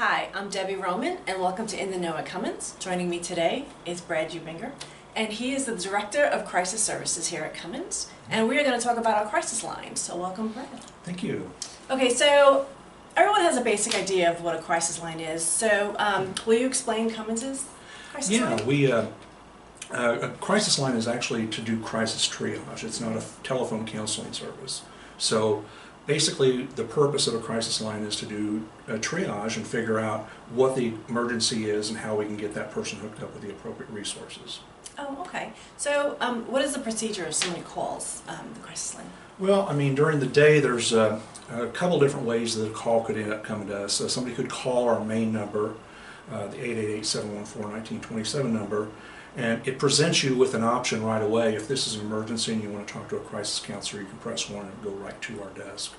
Hi, I'm Debbie Roman, and welcome to In the Know at Cummins. Joining me today is Brad Uebinger, and he is the Director of Crisis Services here at Cummins, and we are going to talk about our crisis line. So welcome, Brad. Thank you. Okay, so everyone has a basic idea of what a crisis line is, so will you explain Cummins' crisis line? Yeah, a crisis line is actually to do crisis triage. It's not a telephone counseling service. So basically the purpose of a crisis line is to do a triage and figure out what the emergency is and how we can get that person hooked up with the appropriate resources. Oh, okay. So what is the procedure if somebody calls the crisis line? Well, I mean, during the day there's a couple different ways that a call could end up coming to us. So somebody could call our main number, the 888-714-1927 number, and it presents you with an option right away. If this is an emergency and you want to talk to a crisis counselor, you can press 1 and go right to our desk.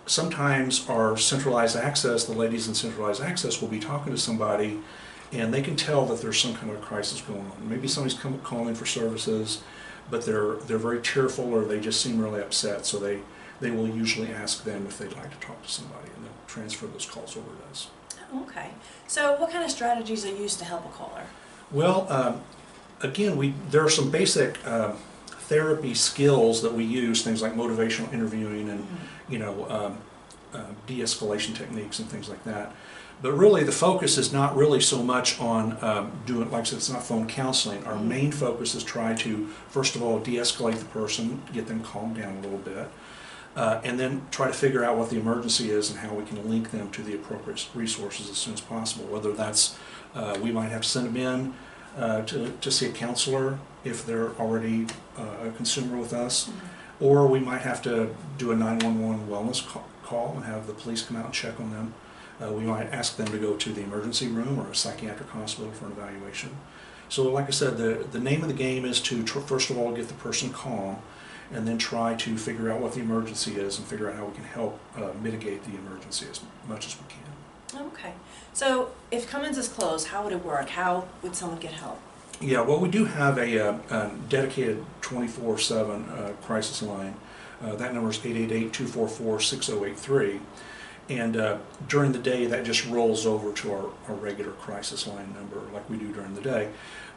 Sometimes our centralized access, the ladies in centralized access will be talking to somebody and they can tell that there's some kind of a crisis going on. Maybe somebody's calling for services, but they're very tearful or they just seem really upset, so they will usually ask them if they'd like to talk to somebody, and they'll transfer those calls over to us. Okay. So what kind of strategies are used to help a caller? Well, again, there are some basic therapy skills that we use, things like motivational interviewing and de-escalation techniques and things like that. But really, the focus is not really so much on doing, like I said, it's not phone counseling. Our main focus is try to, first of all, de-escalate the person, get them calmed down a little bit, and then try to figure out what the emergency is and how we can link them to the appropriate resources as soon as possible. Whether that's, we might have to send them in to see a counselor if they're already a consumer with us, or we might have to do a 911 wellness call and have the police come out and check on them. We might ask them to go to the emergency room or a psychiatric hospital for an evaluation. So like I said, the name of the game is to first of all get the person calm and then try to figure out what the emergency is and figure out how we can help mitigate the emergency as much as we can. Okay. So if Cummins is closed, how would it work? How would someone get help? Yeah, well, we do have a dedicated 24/7 crisis line. That number is 888-244-6083. And during the day, that just rolls over to our regular crisis line number like we do during the day.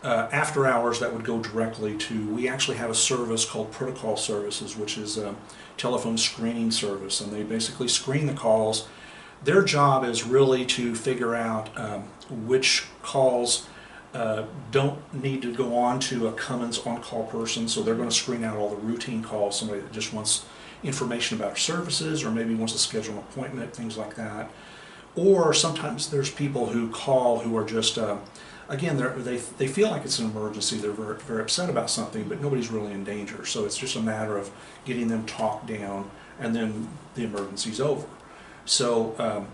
After hours, that would go directly to, we actually have a service called Protocol Services, which is a telephone screening service, and they basically screen the calls. Their job is really to figure out which calls don't need to go on to a Cummins on-call person, so they're going to screen out all the routine calls, somebody that just wants information about our services or maybe wants to schedule an appointment, things like that. Or sometimes there's people who call who are just, again, they feel like it's an emergency, they're very, very upset about something, but nobody's really in danger, so it's just a matter of getting them talked down and then the emergency's over. So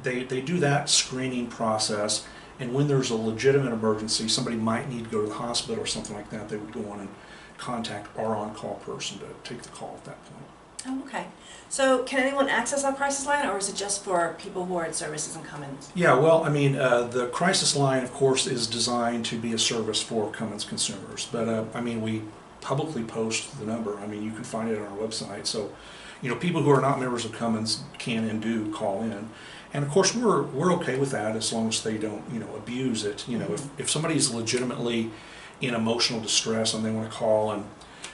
they do that screening process, and when there's a legitimate emergency, somebody might need to go to the hospital or something like that, they would go on and contact our on-call person to take the call at that point. Oh, okay. So can anyone access our crisis line, or is it just for people who are at services in Cummins? Yeah, well, I mean, the crisis line, of course, is designed to be a service for Cummins consumers. But, I mean, we publicly post the number. I mean, you can find it on our website. So, people who are not members of Cummins can and do call in. And, of course, we're okay with that as long as they don't, abuse it. If somebody's legitimately in emotional distress and they want to call and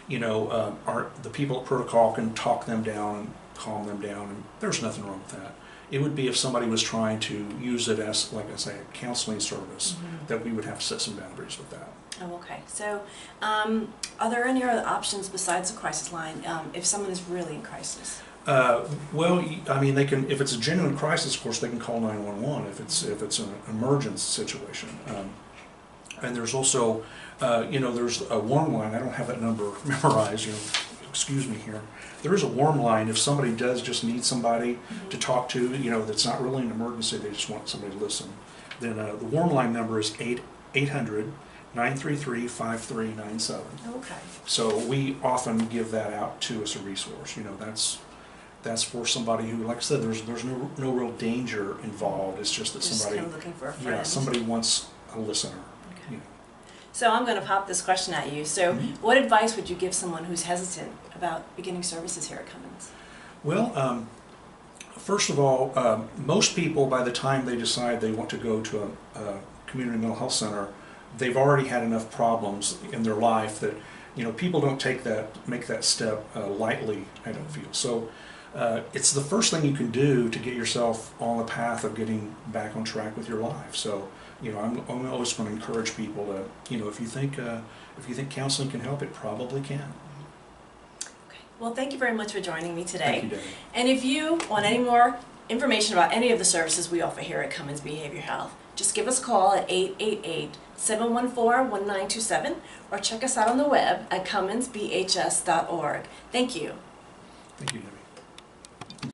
the people at Protocol can talk them down and calm them down, and there's nothing wrong with that. It would be if somebody was trying to use it as, like I say, a counseling service, that we would have to set some boundaries with that. Oh, okay. So are there any other options besides the crisis line if someone is really in crisis? Well, I mean, they can, if it's a genuine crisis, of course, they can call 911 if it's an emergency situation. And there's also, there's a warm line. I don't have that number memorized, excuse me here. There is a warm line if somebody does just need somebody to talk to, that's not really an emergency, they just want somebody to listen. Then the warm line number is 800-933-5397. Okay. So we often give that out too as a resource. That's for somebody who, like I said, there's no real danger involved. It's just that somebody, kind of looking for a friend. Yeah, somebody wants a listener. Okay. So I'm going to pop this question at you. So what advice would you give someone who's hesitant about beginning services here at Cummins? Well, first of all, most people, by the time they decide they want to go to a community mental health center, they've already had enough problems in their life that, people don't make that step lightly, I don't feel. So it's the first thing you can do to get yourself on the path of getting back on track with your life. So, I'm always going to encourage people to, if you think counseling can help, it probably can. Okay. Well, thank you very much for joining me today. Thank you, Debbie. And if you want any more information about any of the services we offer here at Cummins Behavior Health, just give us a call at 888-714-1927 or check us out on the web at cumminsbhs.org. Thank you. Thank you, Debbie.